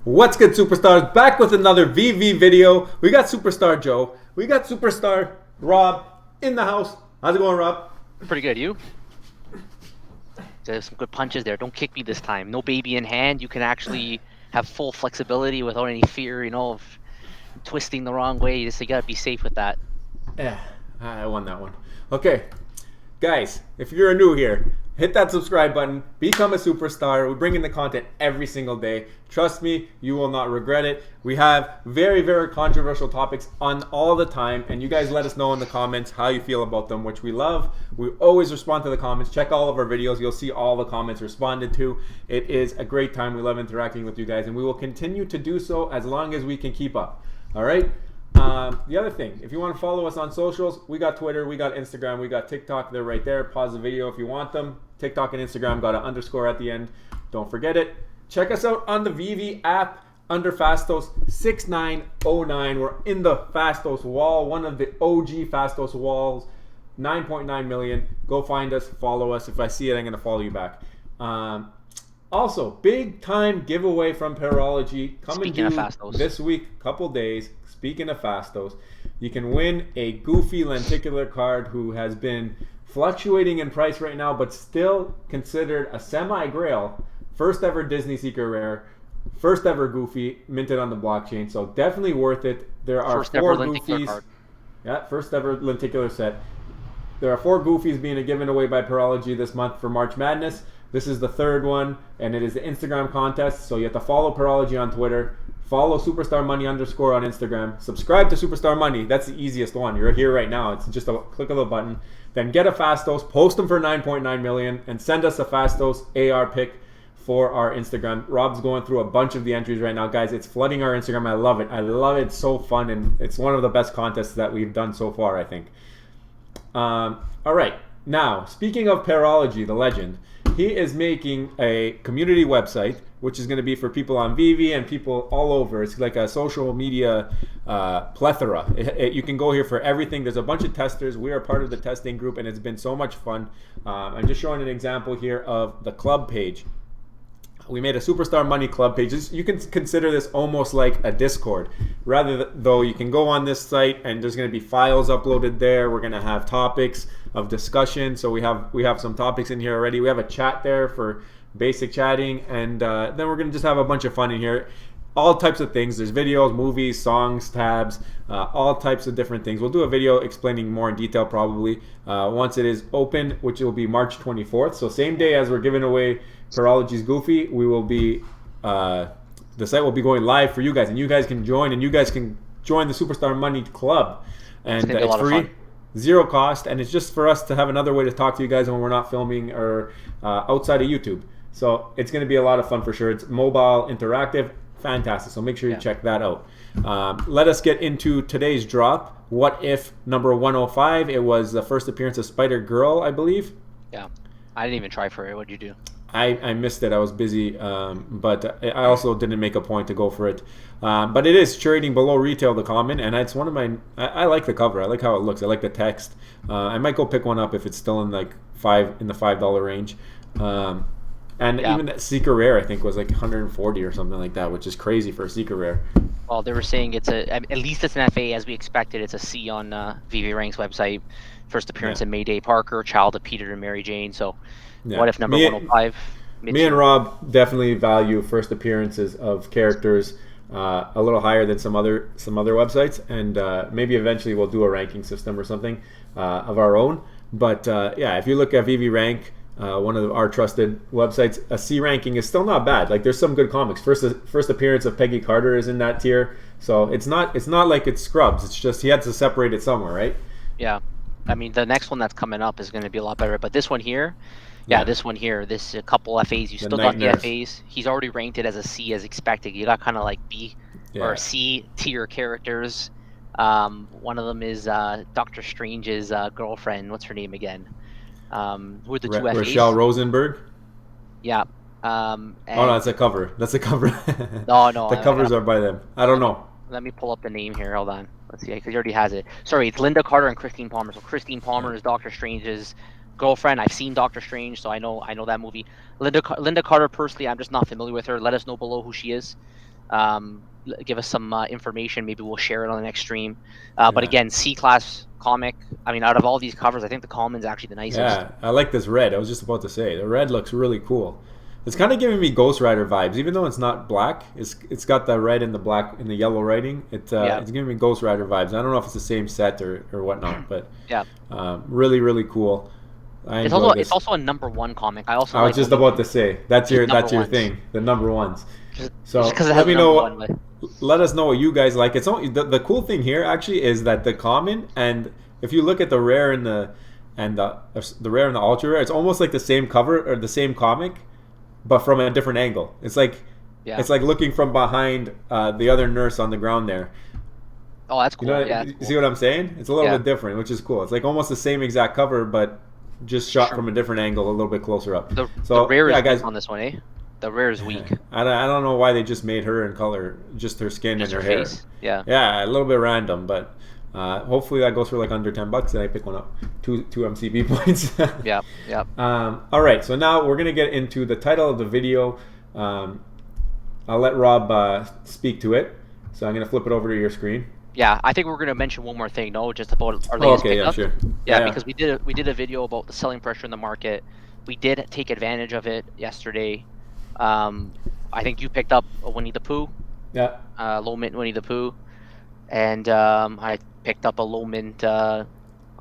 What's good, superstars? Back with another VV video. We got Superstar Joe. We got Superstar Rob in the house. How's it going, Rob? Pretty good. You? There's some good punches there. Don't kick me this time. No baby in hand. You can actually have full flexibility without any fear, of twisting the wrong way. You gotta be safe with that. Yeah, I won that one. Okay, guys, if you're new here, hit that subscribe button. Become a superstar. We bring in the content every single day. Trust me, you will not regret it. We have very, very controversial topics on all the time, and you guys let us know in the comments how you feel about them, which we love. We always respond to the comments. Check all of our videos. You'll see all the comments responded to. It is a great time. We love interacting with you guys, and we will continue to do so as long as we can keep up. All right? The other thing, if you want to follow us on socials, we got Twitter, we got Instagram, we got TikTok. They're right there. Pause the video if you want them. TikTok and Instagram got an underscore at the end. Don't forget it. Check us out on the Veve app under Fastos 6909. We're in the Fastos wall, one of the OG Fastos walls. 9.9 million. Go find us, follow us. If I see it, I'm going to follow you back. Also, big time giveaway from Pairology coming due this week, couple days. Speaking of Fastos, you can win a Goofy lenticular card who has been fluctuating in price right now, but still considered a semi-grail. First ever Disney Secret Rare, first ever Goofy minted on the blockchain, so definitely worth it. There are four Goofies. Yeah, first ever lenticular set. There are 4 Goofies being given away by Pairology this month for March Madness. This is the third one, and it is the Instagram contest, so you have to follow Pairology on Twitter. Follow Superstar Money _ on Instagram. Subscribe to Superstar Money. That's the easiest one. You're here right now. It's just a click of a button. Then get a Fastos, post them for 9.9 million, and send us a Fastos AR pick for our Instagram. Rob's going through a bunch of the entries right now. Guys, it's flooding our Instagram. I love it. I love it. It's so fun, and it's one of the best contests that we've done so far, I think. All right. Now, speaking of Pairology, the legend, he is making a community website, which is going to be for people on Veve and people all over. It's like a social media plethora. You can go here for everything. There's a bunch of testers. We are part of the testing group, and it's been so much fun. I'm just showing an example here of the club page. We made a Superstar Money club page. You can consider this almost like a Discord. Though you can go on this site and there's going to be files uploaded there. We're going to have topics of discussion. So we have some topics in here already. We have a chat there for basic chatting, and then we're going to just have a bunch of fun in here. All types of things. There's videos, movies, songs, tabs, all types of different things. We'll do a video explaining more in detail probably once it is open, which will be March 24th. So same day as we're giving away Pairology's Goofy, we will be the site will be going live for you guys, and you guys can join, and you guys can join the Superstar Money Club, and it's free, zero cost, and it's just for us to have another way to talk to you guys when we're not filming or outside of YouTube. So it's going to be a lot of fun for sure. It's mobile, interactive, fantastic. So make sure you check that out. Let us get into today's drop. What if number 105? It was the first appearance of Spider Girl, I believe. Yeah, I didn't even try for it. What'd you do? I missed it. I was busy, but I also didn't make a point to go for it. But it is trading below retail, the common, and it's one of my. I like the cover. I like how it looks. I like the text. I might go pick one up if it's still in like in the $5 range. Even that Secret Rare, I think, was like 140 or something like that, which is crazy for a Secret Rare. Well, they were saying at least it's an FA as we expected. It's a C on Veve Rank's website. First appearance in Mayday Parker, child of Peter and Mary Jane. So. Yeah. What if number 105? Me and Rob definitely value first appearances of characters a little higher than some other websites, and maybe eventually we'll do a ranking system or something of our own. But yeah, if you look at Veve Rank, one of our trusted websites, a C ranking is still not bad. Like there's some good comics. First appearance of Peggy Carter is in that tier, so it's not like it's scrubs. It's just he had to separate it somewhere, right? Yeah, I mean the next one that's coming up is going to be a lot better, but this one here. Yeah, this one here, this a couple FAs, you still got the FAs. He's already ranked it as a C as expected. You got kind of like B or C tier characters. One of them is Doctor Strange's girlfriend. What's her name again? Who are the two FAs? Rochelle Rosenberg? Yeah. Oh, no, that's a cover. That's a cover. No. The covers are by them. I don't know. Let me pull up the name here. Hold on. Let's see, because he already has it. Sorry, it's Linda Carter and Christine Palmer. So Christine Palmer is Doctor Strange's girlfriend. I've seen Doctor Strange, so I know that movie. Linda Carter, personally, I'm just not familiar with her. Let us know below who she is. Give us some information. Maybe we'll share it on the next stream. But again, C-class comic. I mean, out of all these covers, I think the common's actually the nicest. Yeah, I like this red. I was just about to say the red looks really cool. It's kind of giving me Ghost Rider vibes, even though it's not black. It's got the red and the black and the yellow writing. It's giving me Ghost Rider vibes. I don't know if it's the same set or whatnot, but yeah, really cool. It's also a #1 comic. I was just about to say that's your thing, the #1s. So let me know. Let us know what you guys like. It's only the cool thing here actually is that the common, and if you look at the rare and the rare and the ultra rare, it's almost like the same cover or the same comic, but from a different angle. It's like it's like looking from behind the other nurse on the ground there. Oh, that's cool. You see what I'm saying? It's a little bit different, which is cool. It's like almost the same exact cover, but just shot from a different angle, a little bit closer up. The rare is weak on this one, eh? The rare is weak. I don't know why they just made her in color, just her skin and her hair. Face. Yeah. Yeah, a little bit random, but hopefully that goes for like under $10 and I pick one up. Two MCB points. Yeah. All right, so now we're gonna get into the title of the video. I'll let Rob speak to it. So I'm gonna flip it over to your screen. Yeah, I think we're going to mention one more thing, just about our latest pickup. Yeah, sure. Yeah, because we did a video about the selling pressure in the market. We did take advantage of it yesterday. I think you picked up a Winnie the Pooh. Yeah. Low mint Winnie the Pooh, and I picked up a low mint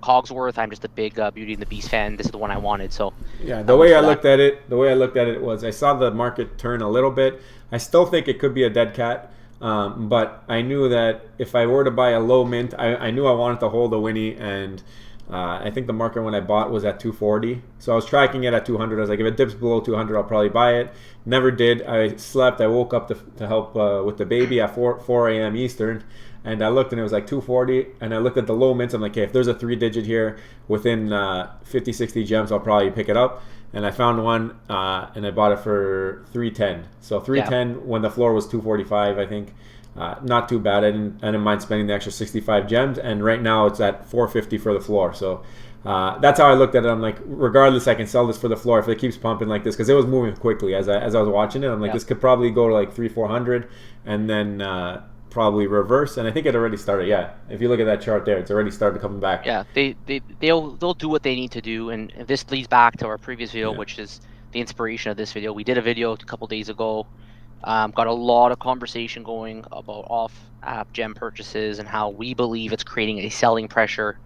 Cogsworth. I'm just a big Beauty and the Beast fan. This is the one I wanted. So yeah, the way I looked at it was I saw the market turn a little bit. I still think it could be a dead cat. But I knew that if I were to buy a low mint, I knew I wanted to hold a Winnie, and I think the market when I bought was at 240. So I was tracking it at 200. I was like, if it dips below 200, I'll probably buy it. Never did. I slept. I woke up to help with the baby at 4 a.m. Eastern, and I looked and it was like 240. And I looked at the low mints. I'm like, okay, if there's a 3-digit here within 50, 60 gems, I'll probably pick it up. And I found one, and I bought it for 310. So 310 when the floor was 245, I think. Not too bad. I didn't mind spending the extra 65 gems, and right now it's at 450 for the floor. So that's how I looked at it. I'm like, regardless, I can sell this for the floor if it keeps pumping like this, because it was moving quickly as I was watching it. I'm like, this could probably go to like 300-400, and then probably reverse. And I think it already started. Yeah, if you look at that chart there, it's already started coming back. Yeah, they'll do what they need to do, and this leads back to our previous video, which is the inspiration of this video. We did a video a couple days ago. Got a lot of conversation going about off-app gem purchases and how we believe it's creating a selling pressure.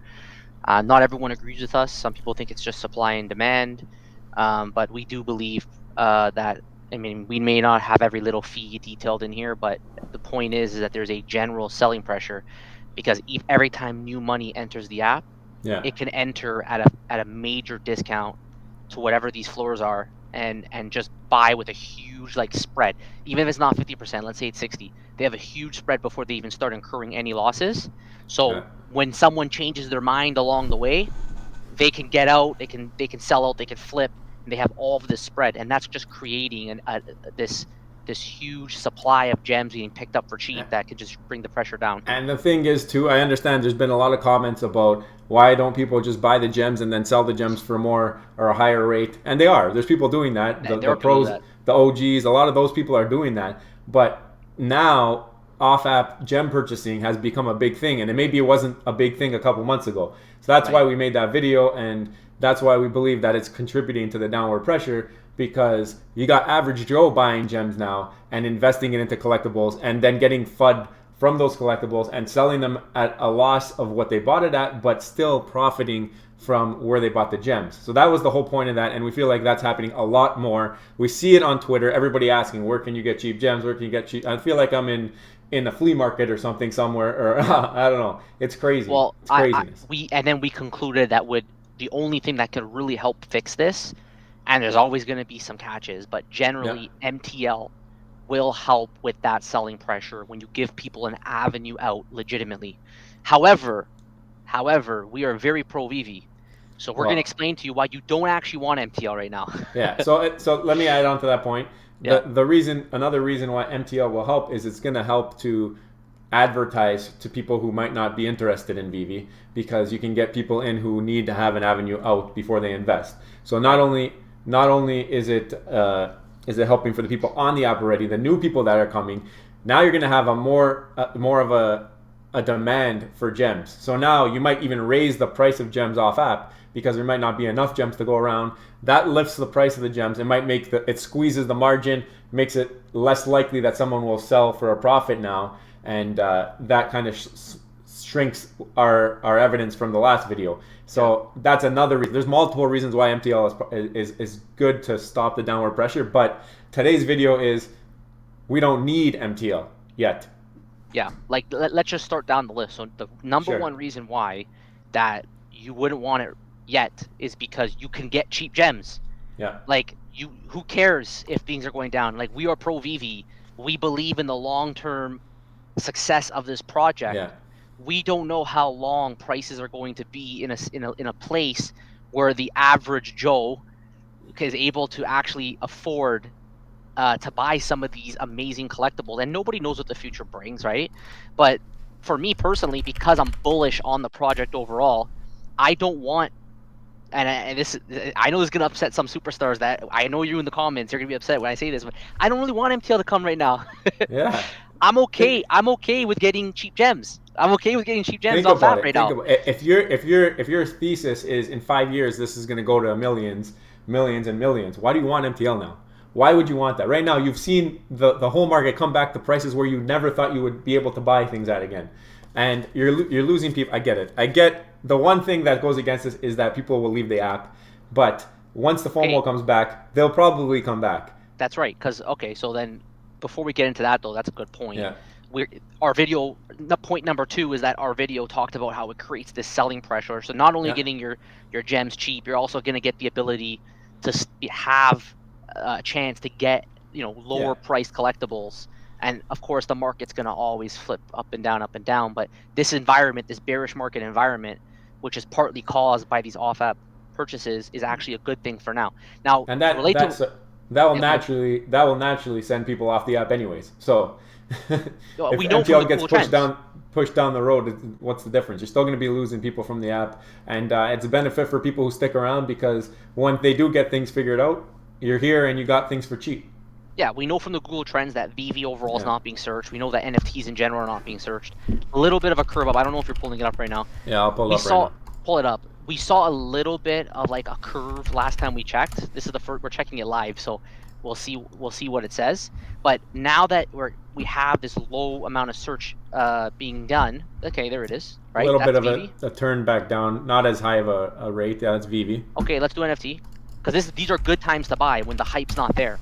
Not everyone agrees with us. Some people think it's just supply and demand, but we do believe that. I mean, we may not have every little fee detailed in here, but the point is that there's a general selling pressure, because every time new money enters the app, it can enter at a major discount to whatever these floors are, and just buy with a huge spread. Even if it's not 50%, let's say it's 60, they have a huge spread before they even start incurring any losses. So when someone changes their mind along the way, they can get out, they can sell out, they can flip, and they have all of this spread, and that's just creating this huge supply of gems being picked up for cheap that could just bring the pressure down. And the thing is too, I understand there's been a lot of comments about why don't people just buy the gems and then sell the gems for more or a higher rate, and there's people doing that. The pros, the OGs, a lot of those people are doing that. But now off-app gem purchasing has become a big thing, and maybe it wasn't a big thing a couple months ago. So that's why we made that video, and that's why we believe that it's contributing to the downward pressure, because you got average Joe buying gems now and investing it into collectibles and then getting FUD from those collectibles and selling them at a loss of what they bought it at, but still profiting from where they bought the gems. So that was the whole point of that, and we feel like that's happening a lot more. We see it on Twitter, everybody asking, where can you get cheap gems? Where can you get cheap? I feel like I'm in a flea market or something somewhere, or I don't know. It's crazy. Well, it's craziness. We concluded that the only thing that could really help fix this, and there's always going to be some catches, but generally MTL will help with that selling pressure when you give people an avenue out legitimately. However, we are very pro Veve, so we're going to explain to you why you don't actually want MTL right now. So let me add on to that point. Another reason why MTL will help is it's going to help to advertise to people who might not be interested in Veve, because you can get people in who need to have an avenue out before they invest. So not only is it helping for the people on the app already, the new people that are coming, Now you're going to have a more of a demand for gems. So now you might even raise the price of gems off app because there might not be enough gems to go around. That lifts the price of the gems. It might make it squeezes the margin, makes it less likely that someone will sell for a profit now, and that kind of shrinks our evidence from the last video. So that's another reason. There's multiple reasons why MTL is good to stop the downward pressure, but today's video is we don't need MTL yet. Yeah, like let's just start down the list. So the number one reason why that you wouldn't want it yet is because you can get cheap gems. Yeah. Like who cares if things are going down? Like we are pro Veve. We believe in the long-term success of this project. Yeah. We don't know how long prices are going to be in a place where the average Joe is able to actually afford to buy some of these amazing collectibles, and nobody knows what the future brings, right? But for me personally, because I'm bullish on the project overall, I don't want, and I know this is gonna upset some superstars. That I know you in the comments, you're gonna be upset when I say this, but I don't really want MTL to come right now. Yeah. I'm okay with getting cheap gems. I'm okay with getting cheap gems off app right now. If your thesis is in 5 years this is going to go to millions and millions, why do you want MTL now? Why would you want that? Right now you've seen the whole market come back to prices where you never thought you would be able to buy things at again, and you're losing people. I get it. I get the one thing that goes against this is that people will leave the app, but once the FOMO comes back, they'll probably come back. That's right. Because so then before we get into that though, that's a good point. Yeah. Our video, point number 2 is that our video talked about how it creates this selling pressure. So not only getting your gems cheap, you're also going to get the ability to have a chance to get lower priced collectibles. And of course the market's going to always flip up and down, but this environment, this bearish market environment, which is partly caused by these off app purchases, is actually a good thing for now. And that will naturally send people off the app anyways. So if MTL gets pushed down the road, what's the difference? You're still going to be losing people from the app, and it's a benefit for people who stick around because when they do get things figured out, you're here and you got things for cheap. Yeah, we know from the Google Trends that Veve overall is not being searched. We know that NFTs in general are not being searched. A little bit of a curve up. I don't know if you're pulling it up right now. Yeah, I'll pull it up right now. Pull it up. We saw a little bit of like a curve last time we checked. This is the first we're checking it live, so we'll see what it says. But now that we have this low amount of search being done, okay, there it is. Right, a little bit of a turn back down, not as high of a rate. Yeah, that's Veve. Okay, let's do NFT because these are good times to buy when the hype's not there.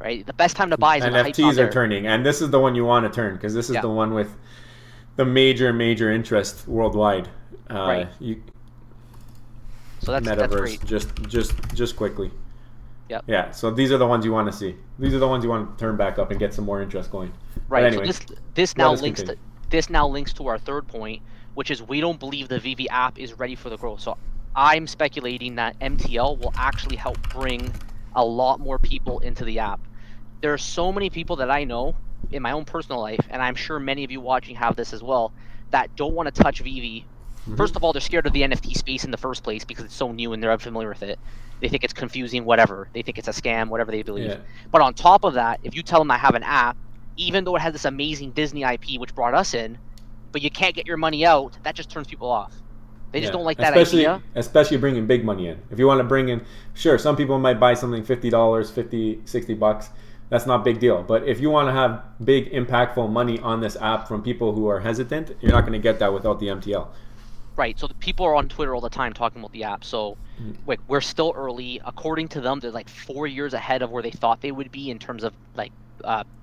Right, the best time to buy is when the hype's not there. NFTs are turning, and this is the one you want to turn because this is the one with the major interest worldwide. Right. So that's Metaverse, great. just quickly. Yep. Yeah. So these are the ones you want to see. These are the ones you want to turn back up and get some more interest going. Right. But anyway, so this now links to our third point, which is we don't believe the Veve app is ready for the growth. So I'm speculating that MTL will actually help bring a lot more people into the app. There are so many people that I know in my own personal life, and I'm sure many of you watching have this as well, that don't want to touch Veve. First of all, they're scared of the NFT space in the first place because it's so new and they're unfamiliar with it. They think it's confusing, whatever. They think it's a scam, whatever they believe. Yeah. But on top of that, if you tell them I have an app, even though it has this amazing Disney IP, which brought us in, but you can't get your money out, that just turns people off. They just don't like that idea. Especially bringing big money in. If you want to bring in, sure, some people might buy something $50, $50, $60. That's not a big deal. But if you want to have big, impactful money on this app from people who are hesitant, you're not going to get that without the MTL. Right, so the people are on Twitter all the time talking about the app. So we're still early. According to them, they're like 4 years ahead of where they thought they would be in terms of like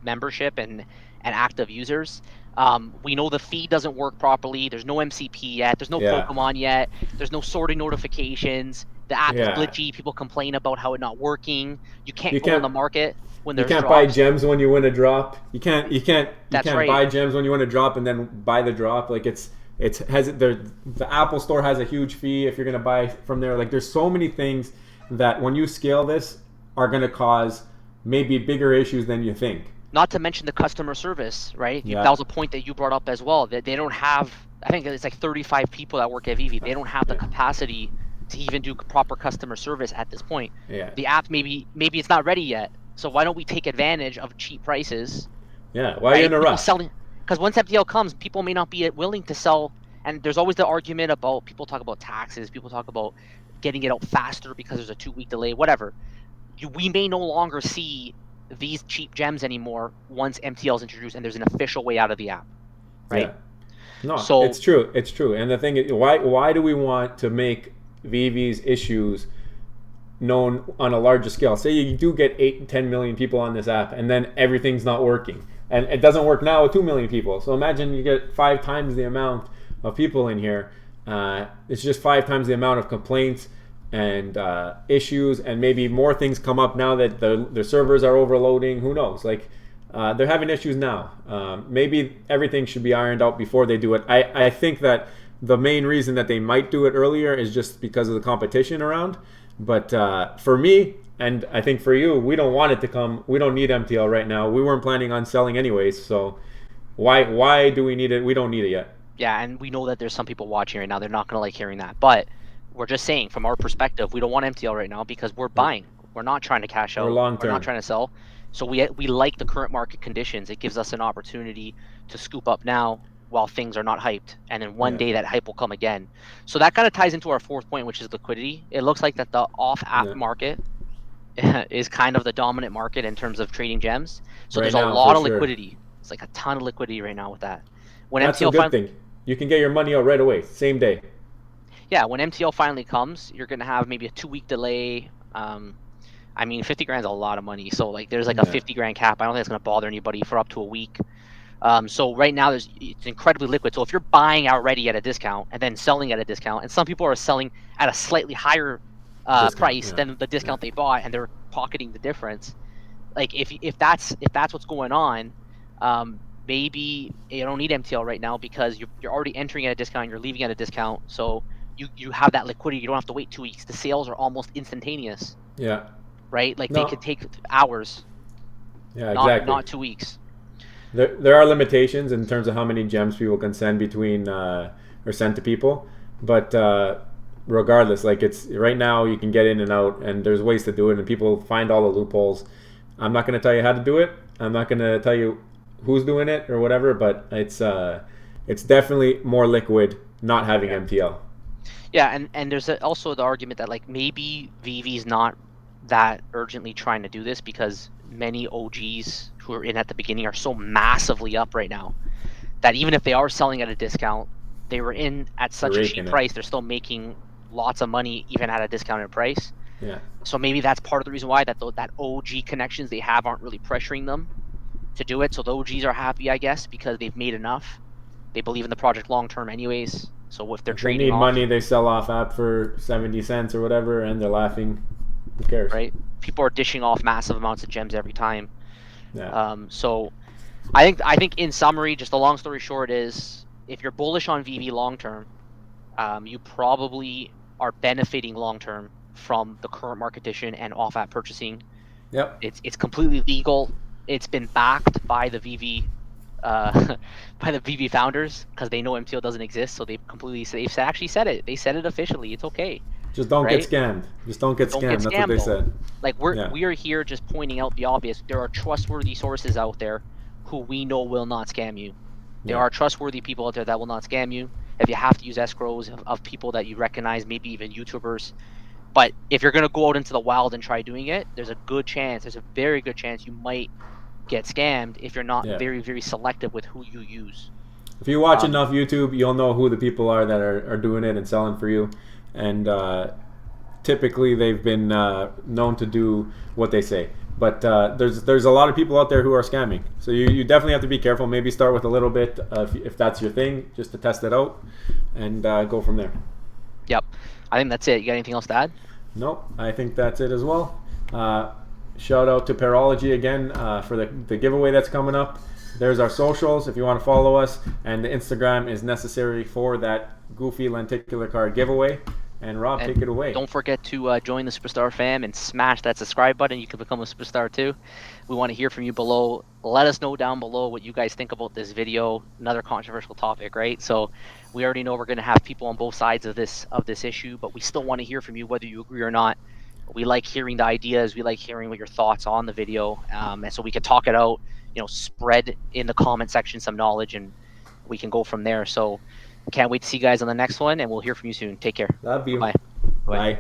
membership and active users. We know the feed doesn't work properly. There's no MCP yet. There's no Pokemon yet. There's no sorting notifications. The app is glitchy. People complain about how it not working. You can't go on the market when there's drops. Buy gems when you win a drop. You can't buy gems when you win a drop and then buy the drop. Like the Apple Store has a huge fee if you're going to buy from there. Like there's so many things that when you scale this are going to cause maybe bigger issues than you think. Not to mention the customer service, right? Yeah. That was a point that you brought up as well. That they don't have, I think it's like 35 people that work at Veve. They don't have the capacity to even do proper customer service at this point. Yeah. The app maybe it's not ready yet. So why don't we take advantage of cheap prices Yeah, why are you right? in a People rush? selling, because once MTL comes, people may not be willing to sell. And there's always the argument about, people talk about taxes, people talk about getting it out faster because there's a 2-week delay, whatever. We may no longer see these cheap gems anymore once MTL is introduced and there's an official way out of the app, right? Yeah. No, So it's true. It's true. And the thing is, why do we want to make Veve's issues known on a larger scale? Say you do get 8 to 10 million people on this app, and then everything's not working, and it doesn't work now with 2 million people. So imagine you get 5 times the amount of people in here. It's just 5 times the amount of complaints and issues, and maybe more things come up now that the servers are overloading. Who knows? Like, they're having issues now. Maybe everything should be ironed out before they do it. I think that the main reason that they might do it earlier is just because of the competition around. But for me, and I think for you, we don't want it to come. We don't need MTL right now. We weren't planning on selling anyways. So why do we need it? We don't need it yet. yeah, and we know that there's some people watching right now. They're not going to like hearing that. But we're just saying, from our perspective, we don't want MTL right now because we're buying. We're not trying to cash We're out. long We're not term. trying to sell. So we like the current market conditions. It gives us an opportunity to scoop up now while things are not hyped. And then one Yeah. day that hype will come again. So that kind of ties into our fourth point, which is liquidity. It looks like that the off-app Yeah. market is kind of the dominant market in terms of trading gems. So Right there's a now, for lot of sure. liquidity. It's like a ton of liquidity right now with that. When That's a MTL good thing. You can get your money out right away, same day. yeah, when MTL finally comes, you're gonna have maybe a 2-week delay. I mean, 50 grand is a lot of money. So like, there's like a Yeah. 50 grand cap. I don't think it's gonna bother anybody for up to a week. So right now, it's incredibly liquid. So if you're buying already at a discount and then selling at a discount, and some people are selling at a slightly higher Discount. price Yeah. than the Yeah. discount they bought, and they're pocketing the difference. Like, if that's what's going on, maybe you don't need MTL right now because you're already entering at a discount, you're leaving at a discount, so you have that liquidity. You don't have to wait 2 weeks. The sales are almost instantaneous, Yeah. right? Like, they could No. take hours, Yeah. not Exactly. 2 weeks. There are limitations in terms of how many gems people can send between or send to people, but regardless, like, it's right now you can get in and out, and there's ways to do it, and people find all the loopholes. I'm not going to tell you how to do it. I'm not going to tell you who's doing it or whatever, but it's definitely more liquid not having MTL. Yeah, and there's also the argument that, like, maybe Vivi's not that urgently trying to do this because many OGs who are in at the beginning are so massively up right now that even if they are selling at a discount, they were in at They're such a cheap raking it. price, they're still making lots of money even at a discounted price. Yeah. So maybe that's part of the reason why that OG connections they have aren't really pressuring them to do it. So the OGs are happy, I guess, because they've made enough. They believe in the project long term, anyways. So if they're If they trading need off, money, they sell off app for 70 cents or whatever, and they're laughing. Who cares? right? People are dishing off massive amounts of gems every time. Yeah. So I think in summary, just a long story short is, if you're bullish on VV long term, you probably are benefiting long term from the current market condition and off app purchasing. Yep. It's completely legal. It's been backed by the VV by the VV founders because they know MTO doesn't exist. So they've actually said it. They said it officially. It's okay, Just don't get right? scammed. Just don't get Don't get scammed. That's what scammed they though. said. Like, Yeah. we are here just pointing out the obvious. There are trustworthy sources out there who we know will not scam you. There Yeah. are trustworthy people out there that will not scam you. If you have to use escrows of people that you recognize, maybe even YouTubers. But if you're gonna go out into the wild and try doing it, there's a very good chance you might get scammed if you're not Yeah. very, very selective with who you use. If you watch Um, enough YouTube, you'll know who the people are that are doing it and selling for you. And typically, they've been known to do what they say. But there's a lot of people out there who are scamming. So you definitely have to be careful. Maybe start with a little bit if that's your thing, just to test it out, and go from there. yep. I think that's it. You got anything else to add? Nope, I think that's it as well. Shout out to Pairology again for the giveaway that's coming up. There's our socials if you want to follow us, and the Instagram is necessary for that Goofy lenticular card giveaway. And Rob, And take it away. don't forget to join the Superstar fam and smash that subscribe button. You can become a superstar too. We want to hear from you below. Let us know down below what you guys think about this video. Another controversial topic, right? So we already know we're going to have people on both sides of this issue, but we still want to hear from you whether you agree or not. We like hearing the ideas. We like hearing what your thoughts on the video, and so we can talk it out. Spread in the comment section some knowledge, and we can go from there. So can't wait to see you guys on the next one, and we'll hear from you soon. Take care. Love you. Bye. Bye.